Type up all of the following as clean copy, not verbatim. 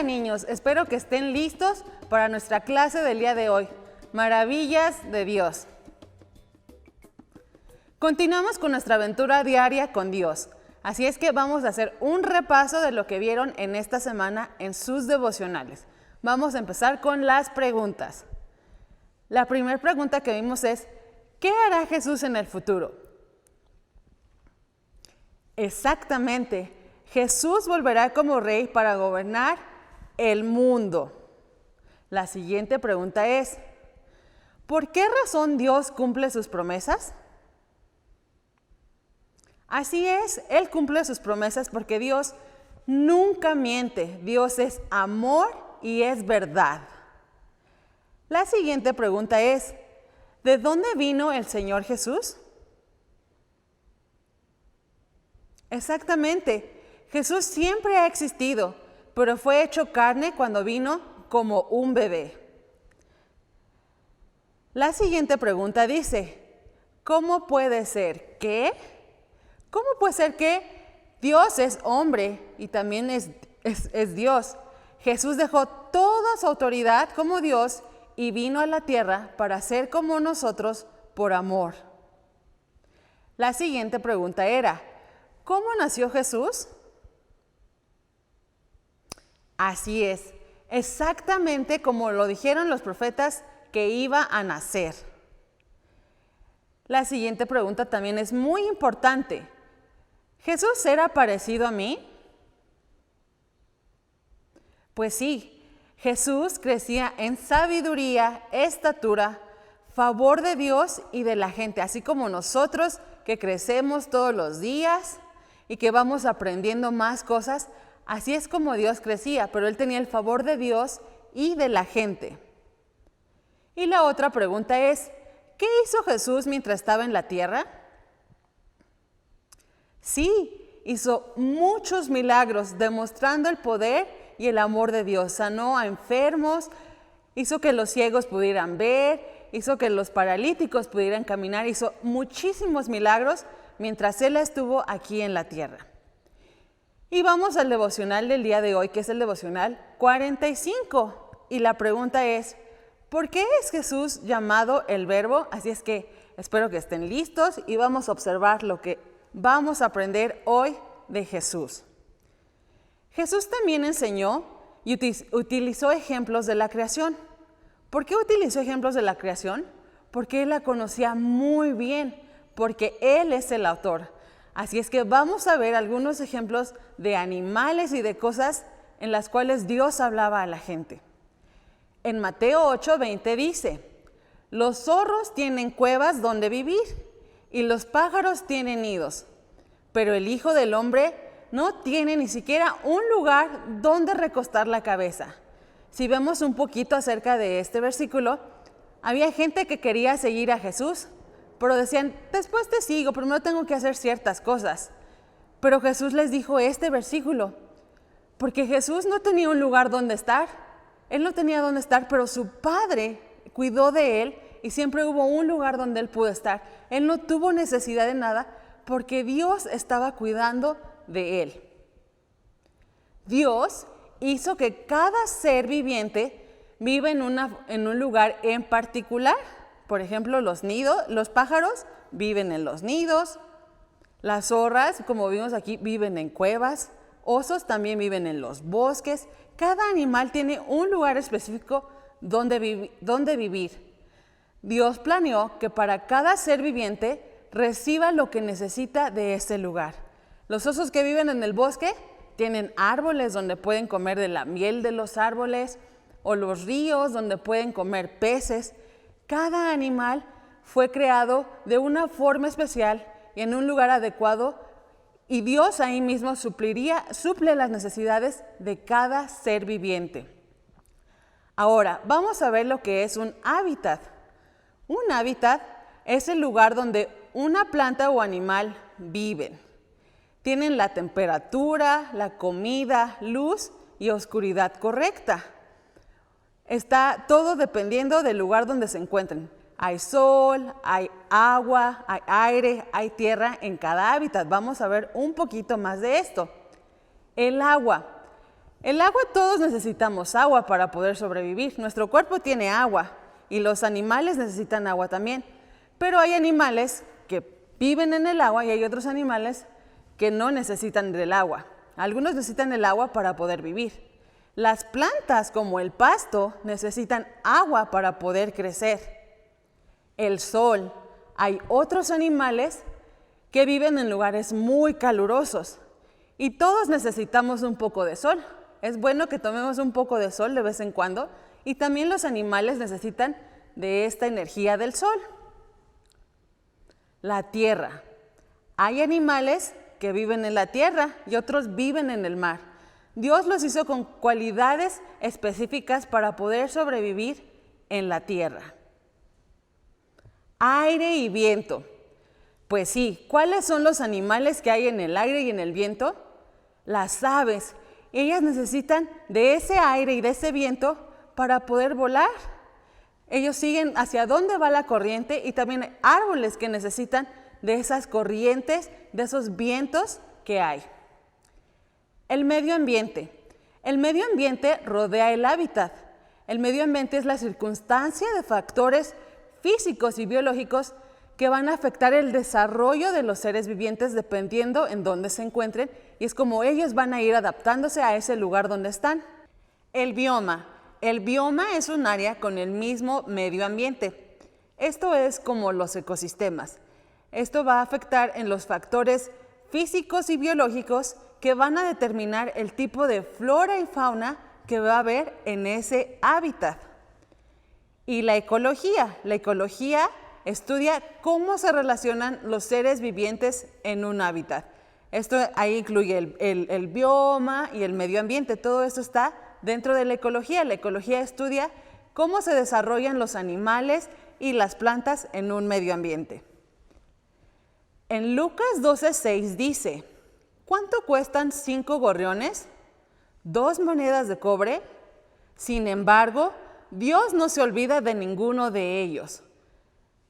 Hola niños, espero que estén listos para nuestra clase del día de hoy. Maravillas de Dios. Continuamos con nuestra aventura diaria con Dios. Así es que vamos a hacer un repaso de lo que vieron en esta semana en sus devocionales. Vamos a empezar con las preguntas. La primera pregunta que vimos es, ¿qué hará Jesús en el futuro? Exactamente, Jesús volverá como rey para gobernar el mundo. La siguiente pregunta es, ¿por qué razón Dios cumple sus promesas? Así es, Él cumple sus promesas porque Dios nunca miente. Dios es amor y es verdad. La siguiente pregunta es, ¿de dónde vino el Señor Jesús? Exactamente, Jesús siempre ha existido, pero fue hecho carne cuando vino como un bebé. La siguiente pregunta dice, ¿cómo puede ser que? ¿Cómo puede ser que Dios es hombre y también es Dios? Jesús dejó toda su autoridad como Dios y vino a la tierra para ser como nosotros por amor. La siguiente pregunta era, ¿cómo nació Jesús? Así es, exactamente como lo dijeron los profetas que iba a nacer. La siguiente pregunta también es muy importante. ¿Jesús era parecido a mí? Pues sí, Jesús crecía en sabiduría, estatura, favor de Dios y de la gente, así como nosotros que crecemos todos los días y que vamos aprendiendo más cosas, así es como Dios crecía, pero Él tenía el favor de Dios y de la gente. Y la otra pregunta es, ¿qué hizo Jesús mientras estaba en la tierra? Sí, hizo muchos milagros demostrando el poder y el amor de Dios. Sanó a enfermos, hizo que los ciegos pudieran ver, hizo que los paralíticos pudieran caminar, hizo muchísimos milagros mientras Él estuvo aquí en la tierra. Y vamos al devocional del día de hoy, que es el devocional 45. Y la pregunta es, ¿por qué es Jesús llamado el Verbo? Así es que espero que estén listos y vamos a observar lo que vamos a aprender hoy de Jesús. Jesús también enseñó y utilizó ejemplos de la creación. ¿Por qué utilizó ejemplos de la creación? Porque Él la conocía muy bien, porque Él es el autor. Así es que vamos a ver algunos ejemplos de animales y de cosas en las cuales Dios hablaba a la gente. En Mateo 8:20 dice, los zorros tienen cuevas donde vivir y los pájaros tienen nidos, pero el Hijo del Hombre no tiene ni siquiera un lugar donde recostar la cabeza. Si vemos un poquito acerca de este versículo, había gente que quería seguir a Jesús, pero decían, después te sigo, primero tengo que hacer ciertas cosas. Pero Jesús les dijo este versículo, porque Jesús no tenía un lugar donde estar. Él no tenía donde estar, pero su Padre cuidó de Él y siempre hubo un lugar donde Él pudo estar. Él no tuvo necesidad de nada porque Dios estaba cuidando de Él. Dios hizo que cada ser viviente vive en un lugar en particular. Por ejemplo, los pájaros viven en los nidos, las zorras, como vimos aquí, viven en cuevas, osos también viven en los bosques. Cada animal tiene un lugar específico donde vivir. Dios planeó que para cada ser viviente reciba lo que necesita de ese lugar. Los osos que viven en el bosque tienen árboles donde pueden comer de la miel de los árboles o los ríos donde pueden comer peces. Cada animal fue creado de una forma especial y en un lugar adecuado y Dios ahí mismo suple las necesidades de cada ser viviente. Ahora, vamos a ver lo que es un hábitat. Un hábitat es el lugar donde una planta o animal viven. Tienen la temperatura, la comida, luz y oscuridad correcta. Está todo dependiendo del lugar donde se encuentren. Hay sol, hay agua, hay aire, hay tierra en cada hábitat. Vamos a ver un poquito más de esto. El agua. El agua, todos necesitamos agua para poder sobrevivir. Nuestro cuerpo tiene agua y los animales necesitan agua también. Pero hay animales que viven en el agua y hay otros animales que no necesitan del agua. Algunos necesitan el agua para poder vivir. Las plantas, como el pasto, necesitan agua para poder crecer. El sol. Hay otros animales que viven en lugares muy calurosos y todos necesitamos un poco de sol. Es bueno que tomemos un poco de sol de vez en cuando y también los animales necesitan de esta energía del sol. La tierra. Hay animales que viven en la tierra y otros viven en el mar. Dios los hizo con cualidades específicas para poder sobrevivir en la tierra. Aire y viento. Pues sí, ¿cuáles son los animales que hay en el aire y en el viento? Las aves. Ellas necesitan de ese aire y de ese viento para poder volar. Ellos siguen hacia dónde va la corriente y también hay árboles que necesitan de esas corrientes, de esos vientos que hay. El medio ambiente. El medio ambiente rodea el hábitat. El medio ambiente es la circunstancia de factores físicos y biológicos que van a afectar el desarrollo de los seres vivientes dependiendo en dónde se encuentren y es como ellos van a ir adaptándose a ese lugar donde están. El bioma. El bioma es un área con el mismo medio ambiente. Esto es como los ecosistemas. Esto va a afectar en los factores físicos y biológicos que van a determinar el tipo de flora y fauna que va a haber en ese hábitat. Y la ecología. La ecología estudia cómo se relacionan los seres vivientes en un hábitat. Esto ahí incluye el bioma y el medio ambiente. Todo esto está dentro de la ecología. La ecología estudia cómo se desarrollan los animales y las plantas en un medio ambiente. En Lucas 12:6 dice, ¿cuánto cuestan 5 gorriones? 2 monedas de cobre. Sin embargo, Dios no se olvida de ninguno de ellos.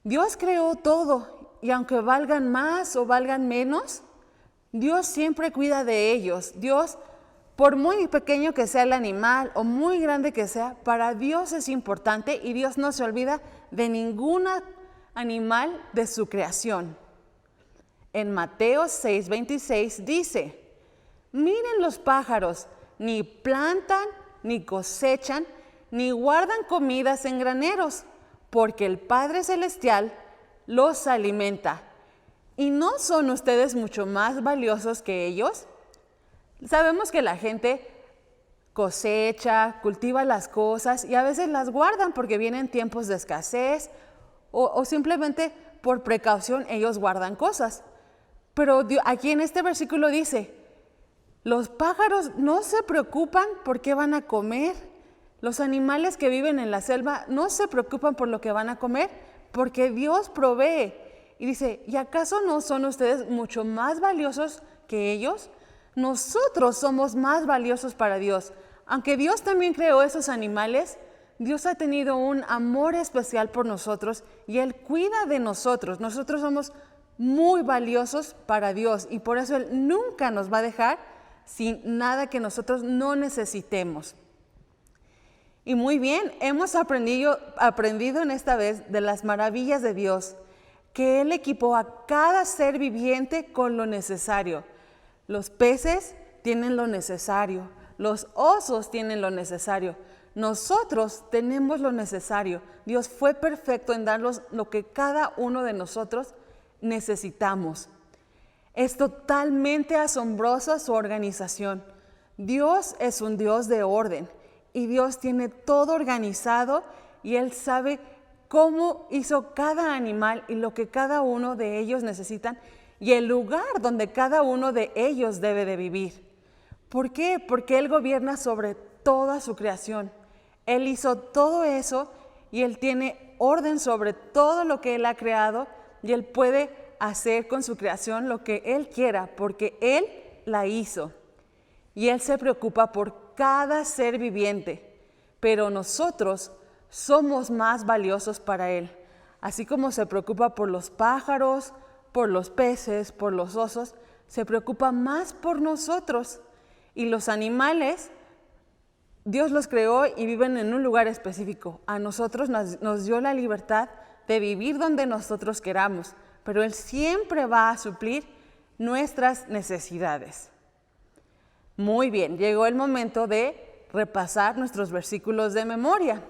Dios creó todo y aunque valgan más o valgan menos, Dios siempre cuida de ellos. Dios, por muy pequeño que sea el animal o muy grande que sea, para Dios es importante y Dios no se olvida de ningún animal de su creación. En Mateo 6:26 dice, miren los pájaros, ni plantan, ni cosechan, ni guardan comidas en graneros, porque el Padre Celestial los alimenta. ¿Y no son ustedes mucho más valiosos que ellos? Sabemos que la gente cosecha, cultiva las cosas y a veces las guardan porque vienen tiempos de escasez o simplemente por precaución ellos guardan cosas. Pero aquí en este versículo dice, los pájaros no se preocupan por qué van a comer. Los animales que viven en la selva no se preocupan por lo que van a comer porque Dios provee. Y dice, ¿y acaso no son ustedes mucho más valiosos que ellos? Nosotros somos más valiosos para Dios. Aunque Dios también creó esos animales, Dios ha tenido un amor especial por nosotros y Él cuida de nosotros. Nosotros somos muy valiosos para Dios y por eso Él nunca nos va a dejar sin nada que nosotros no necesitemos. Y muy bien, hemos aprendido en esta vez de las maravillas de Dios, que Él equipó a cada ser viviente con lo necesario. Los peces tienen lo necesario, los osos tienen lo necesario, nosotros tenemos lo necesario. Dios fue perfecto en darnos lo que cada uno de nosotros necesitamos. Es totalmente asombrosa su organización. Dios es un Dios de orden y Dios tiene todo organizado y Él sabe cómo hizo cada animal y lo que cada uno de ellos necesitan y el lugar donde cada uno de ellos debe de vivir. ¿Por qué? Porque Él gobierna sobre toda su creación. Él hizo todo eso y Él tiene orden sobre todo lo que Él ha creado y Él puede hacer con su creación lo que Él quiera porque Él la hizo. Y Él se preocupa por cada ser viviente, pero nosotros somos más valiosos para Él. Así como se preocupa por los pájaros, por los peces, por los osos, se preocupa más por nosotros. Y los animales Dios los creó y viven en un lugar específico. A nosotros nos dio la libertad de vivir donde nosotros queramos, pero Él siempre va a suplir nuestras necesidades. Muy bien, llegó el momento de repasar nuestros versículos de memoria.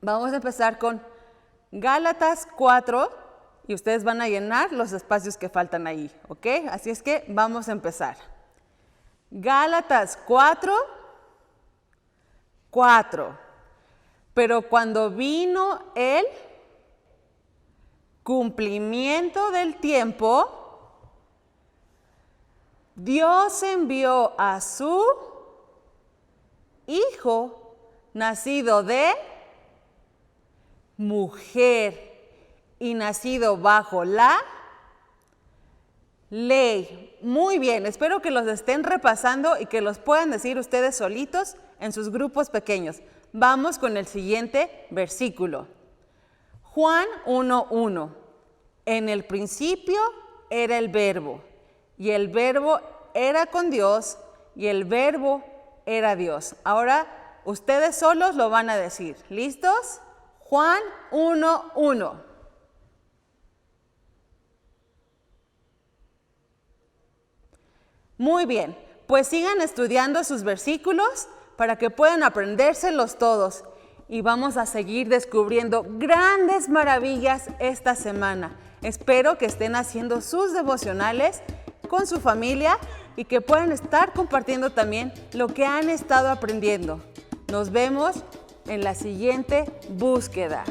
Vamos a empezar con Gálatas 4 y ustedes van a llenar los espacios que faltan ahí, ¿ok? Así es que vamos a empezar. Gálatas 4. Pero cuando vino el cumplimiento del tiempo, Dios envió a su Hijo, nacido de mujer y nacido bajo la ley. Muy bien, espero que los estén repasando y que los puedan decir ustedes solitos en sus grupos pequeños. Vamos con el siguiente versículo. Juan 1:1. En el principio era el Verbo, y el Verbo era con Dios, y el Verbo era Dios. Ahora ustedes solos lo van a decir. ¿Listos? Juan 1:1. Muy bien, pues sigan estudiando sus versículos para que puedan aprendérselos todos. Y vamos a seguir descubriendo grandes maravillas esta semana. Espero que estén haciendo sus devocionales con su familia y que puedan estar compartiendo también lo que han estado aprendiendo. Nos vemos en la siguiente búsqueda.